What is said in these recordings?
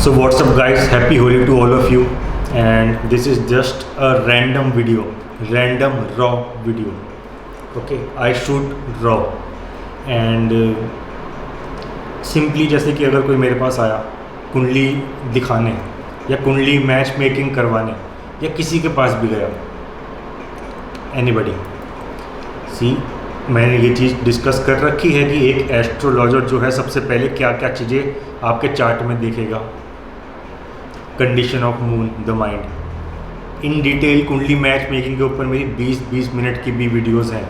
So what's up guys, happy Holi to all of you, and this is just a random video, random raw video. Okay, I shoot raw and simply जैसे कि अगर कोई मेरे पास आया कुंडली दिखाने या कुंडली मैच मेकिंग करवाने या किसी के पास भी गया, एनीबडी सी, मैंने ये चीज़ डिस्कस कर रखी है कि एक एस्ट्रोलॉजर जो है सबसे पहले क्या क्या चीज़ें आपके चार्ट में देखेगा। Condition of moon, the mind, in detail कुंडली मैच मेकिंग के ऊपर मेरी 20-20 मिनट की भी वीडियोस हैं।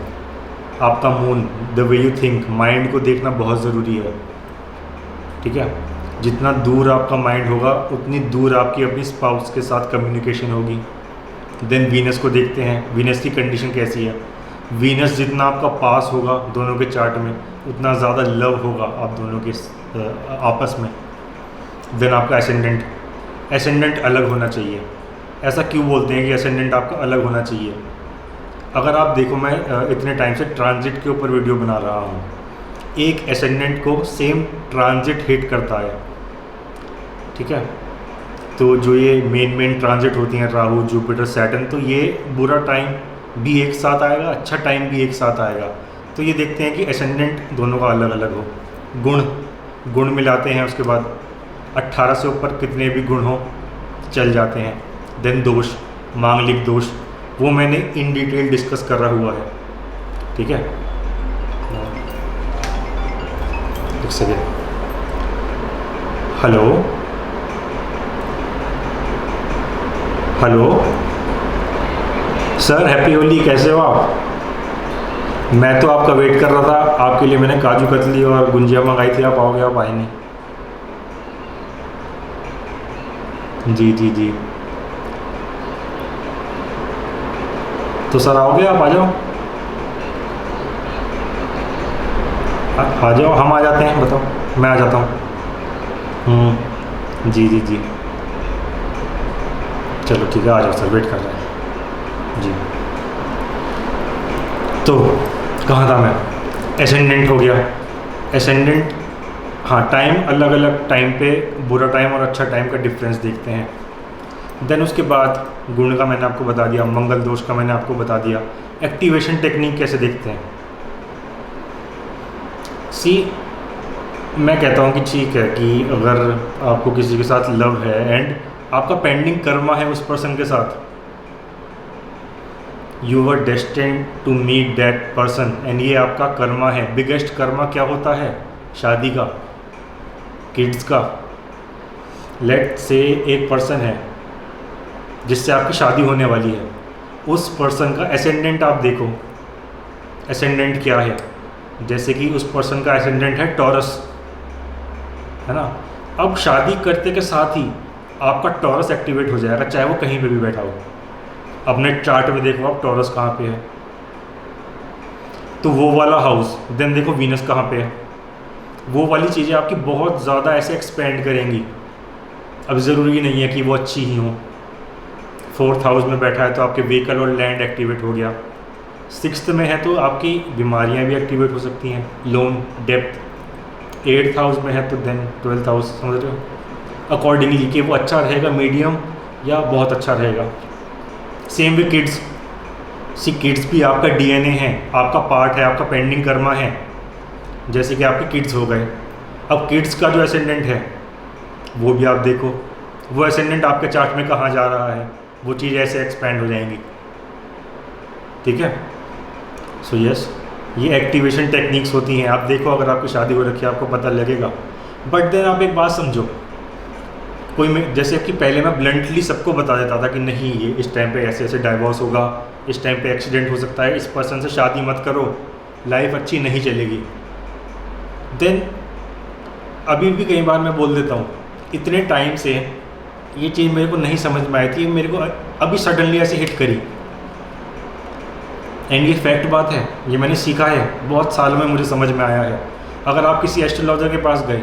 आपका moon, the way you think, mind को देखना बहुत ज़रूरी है। ठीक है, जितना दूर आपका माइंड होगा उतनी दूर आपकी अपनी स्पाउस के साथ कम्युनिकेशन होगी। देन वीनस को देखते हैं, वीनस की कंडीशन कैसी है। वीनस जितना आपका पास होगा दोनों के चार्ट में उतना ज़्यादा लव होगा आप दोनों के आपस में। देन आपका एसेंडेंट, एसेंडेंट अलग होना चाहिए। ऐसा क्यों बोलते हैं कि एसेंडेंट आपका अलग होना चाहिए? अगर आप देखो, मैं इतने टाइम से ट्रांजिट के ऊपर वीडियो बना रहा हूँ, एक एसेंडेंट को सेम ट्रांजिट हिट करता है। ठीक है, तो जो ये मेन ट्रांजिट होती हैं, राहु, जुपिटर, सैटर्न, तो ये बुरा टाइम भी एक साथ आएगा, अच्छा टाइम भी एक साथ आएगा। तो ये देखते हैं कि एसेंडेंट दोनों का अलग अलग हो। गुण मिलाते हैं, उसके बाद 18 से ऊपर कितने भी गुण हो चल जाते हैं। देन दोष, मांगलिक दोष, वो मैंने इन डिटेल डिस्कस कर रहा हुआ है। ठीक है, एक second. Hello sir, happy Holi, कैसे हो आप? मैं तो आपका वेट कर रहा था, आपके लिए मैंने काजू कतली और गुंजिया मंगाई थी, आप आओगे, आप आए नहीं। जी, तो सर आओगे, आप आ जाओ, आ जाओ, हम आ जाते हैं, बताओ, मैं आ जाता हूँ। जी, चलो ठीक है, आ जाओ सर, वेट कर रहे हैं जी। तो कहाँ था मैं? एसेंडेंट हो गया। एसेंडेंट, हाँ, टाइम अलग अलग टाइम पे बुरा टाइम और अच्छा टाइम का डिफरेंस देखते हैं। देन उसके बाद गुण का मैंने आपको बता दिया, मंगल दोष का मैंने आपको बता दिया। एक्टिवेशन टेक्निक कैसे देखते हैं? सी, मैं कहता हूँ कि ठीक है कि अगर आपको किसी के साथ लव है एंड आपका पेंडिंग कर्मा है उस पर्सन के साथ, you were destined to meet that person, and ये आपका कर्मा है। बिगेस्ट कर्मा क्या होता है? शादी का, किड्स का। लेट से एक पर्सन है जिससे आपकी शादी होने वाली है, उस पर्सन का एसेंडेंट आप देखो, एसेंडेंट क्या है। जैसे कि उस पर्सन का एसेंडेंट है टॉरस, है ना। अब शादी करते के साथ ही आपका टॉरस एक्टिवेट हो जाएगा, चाहे वो कहीं पे भी बैठा हो। अपने चार्ट में देखो आप टॉरस कहाँ पे है, तो वो वाला हाउस। देन देखो वीनस कहाँ पे है, वो वाली चीज़ें आपकी बहुत ज़्यादा ऐसे एक्सपेंड करेंगी। अब ज़रूरी नहीं है कि वो अच्छी ही हो। 4th हाउस में बैठा है तो आपके व्हीकल और लैंड एक्टिवेट हो गया। 6th में है तो आपकी बीमारियां भी एक्टिवेट हो सकती हैं, लोन, डेप्थ। 8th हाउस में है तो देन 12th हाउस, समझ रहे हो, अकॉर्डिंगली कि वो अच्छा रहेगा, मीडियम या बहुत अच्छा रहेगा। Same with kids. See, kids भी आपका डीएनए है, आपका पार्ट है, आपका पेंडिंग कर्मा है। जैसे कि आपके किड्स हो गए, अब किड्स का जो एसेंडेंट है वो भी आप देखो, वो एसेंडेंट आपके चार्ट में कहाँ जा रहा है, वो चीज़ ऐसे एक्सपेंड हो जाएंगी। ठीक है, सो यस, ये एक्टिवेशन टेक्निक्स होती हैं। आप देखो, अगर आपकी शादी हो रखी है आपको पता लगेगा। बट देन आप एक बात समझो, जैसे कि पहले मैं ब्लंटली सबको बता देता था कि नहीं, ये इस टाइम पे ऐसे ऐसे डाइवोर्स होगा, इस टाइम पे एक्सीडेंट हो सकता है, इस पर्सन से शादी मत करो, लाइफ अच्छी नहीं चलेगी। देन अभी भी कई बार मैं बोल देता हूँ, इतने टाइम से ये चीज़ मेरे को नहीं समझ में आई थी, मेरे को अभी सडनली ऐसे हिट करी। एंड ये फैक्ट बात है, ये मैंने सीखा है, बहुत सालों में मुझे समझ में आया है। अगर आप किसी एस्ट्रोलॉजर के पास गए,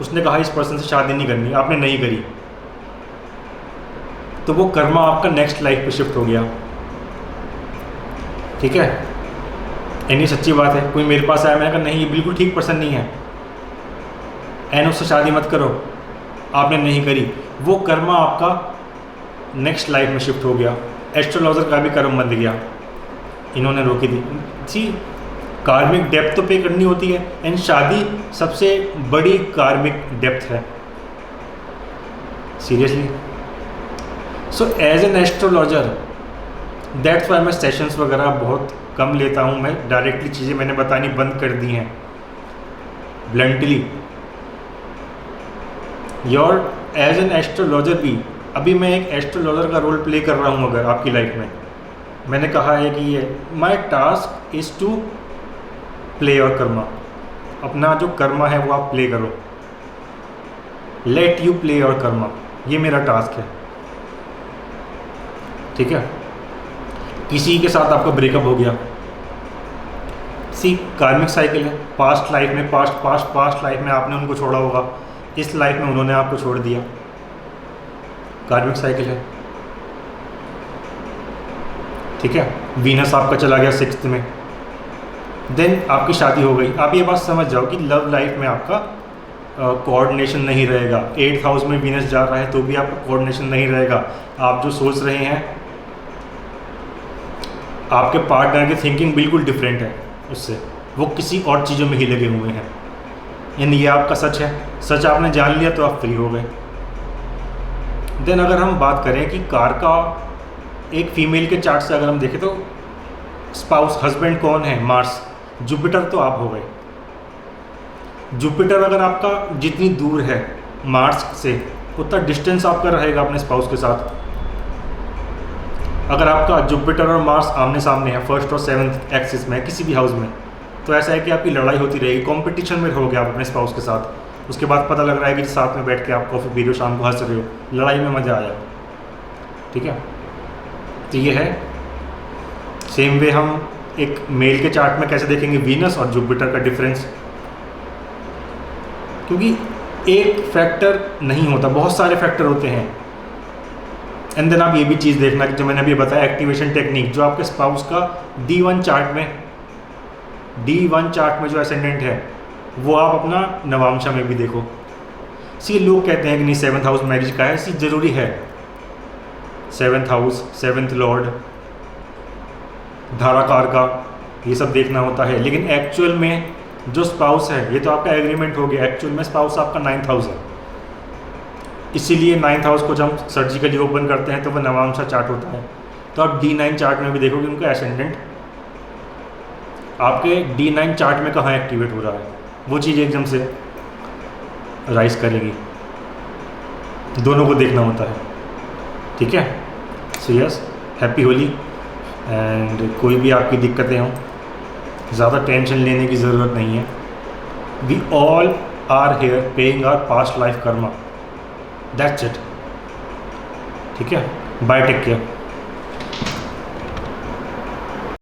उसने कहा इस पर्सन से शादी नहीं करनी, आपने नहीं करी, तो वो कर्मा आपका नेक्स्ट लाइफ पे शिफ्ट हो गया। ठीक है, एंड ये सच्ची बात है। कोई मेरे पास आया, मैंने कहा नहीं, ये बिल्कुल ठीक पर्सन नहीं है, एंड उससे शादी मत करो, आपने नहीं करी, वो कर्मा आपका नेक्स्ट लाइफ में शिफ्ट हो गया। एस्ट्रोलॉजर का भी कर्म बंध गया, इन्होंने रोकी थी जी। कार्मिक डेप्थ तो पे करनी होती है, एंड शादी सबसे बड़ी कार्मिक डेप्थ है, seriously. So as an astrologer, that's why मैं सेशंस वगैरह बहुत कम लेता हूँ। मैं डायरेक्टली चीज़ें मैंने बतानी बंद कर दी हैं, bluntly. Your as an astrologer भी, अभी मैं एक एस्ट्रोलॉजर का रोल प्ले कर रहा हूँ अगर आपकी लाइफ में, मैंने कहा है कि ये my task is to play your karma. अपना जो कर्मा है वो आप प्ले करो, let you play your karma, ये मेरा टास्क है, ठीक है। किसी के साथ आपका ब्रेकअप हो गया, सी कार्मिक साइकिल है। पास्ट लाइफ में पास्ट लाइफ में आपने उनको छोड़ा होगा, इस लाइफ में उन्होंने आपको छोड़ दिया, कार्मिक साइकिल है, ठीक है। वीनस आपका चला गया 6th में, देन आपकी शादी हो गई। आप ये बात समझ जाओ कि लव लाइफ में आपका कोऑर्डिनेशन नहीं रहेगा। 8th हाउस में वीनस जा रहा है तो भी आपका कोऑर्डिनेशन नहीं रहेगा। आप जो सोच रहे हैं, आपके पार्टनर की थिंकिंग बिल्कुल डिफरेंट है उससे, वो किसी और चीज़ों में ही लगे हुए हैं। यानी ये आपका सच है, सच आपने जान लिया तो आप फ्री हो गए। देन अगर हम बात करें कि कार का एक फीमेल के चार्ट से अगर हम देखें तो स्पाउस, हस्बैंड कौन है? मार्स। जुपिटर तो आप हो गए। जुपिटर अगर आपका जितनी दूर है मार्स से, उतना डिस्टेंस आपका रहेगा अपने स्पाउस के साथ। अगर आपका जुपिटर और मार्स आमने सामने है, 1st और 7th एक्सिस में, किसी भी हाउस में, तो ऐसा है कि आपकी लड़ाई होती रहेगी, कंपटीशन में रहोगे आप अपने स्पाउस के साथ। उसके बाद पता लग रहा है कि साथ में बैठ के आप कॉफ़ी पी रहे हो, शाम को हंस रहे हो, लड़ाई में मज़ा आया, ठीक है। तो ये है। सेम वे हम एक मेल के चार्ट में कैसे देखेंगे वीनस और जुपिटर का डिफरेंस, क्योंकि एक फैक्टर नहीं होता, बहुत सारे फैक्टर होते हैं। एंड देन आप ये भी चीज़ देखना कि जो मैंने अभी बताया एक्टिवेशन टेक्निक, जो आपके स्पाउस का D1 चार्ट में जो एसेंडेंट है, वो आप अपना नवांशा में भी देखो। सी लोग कहते हैं कि नहीं 7th हाउस मैरिज का है, सी ज़रूरी है। 7th हाउस, 7th लॉर्ड, धाराकार का, ये सब देखना होता है। लेकिन एक्चुअल में जो स्पाउस है, ये तो आपका एग्रीमेंट हो गया, एक्चुअल में स्पाउस आपका 9th हाउस है। इसीलिए 9th हाउस को जब हम सर्जिकली ओपन करते हैं तो वह नवांशा चार्ट होता है। तो आप D9 चार्ट में भी देखोगे उनका एसेंडेंट आपके D9 चार्ट में कहाँ एक्टिवेट हो रहा है, वो चीज़ एकदम से राइज करेगी। दोनों को देखना होता है, ठीक है। So yes, happy Holi. And कोई भी आपकी दिक्कतें हों, ज़्यादा टेंशन लेने की ज़रूरत नहीं है। We all are here paying our past life karma, that's it, ठीक है। Bye, take care.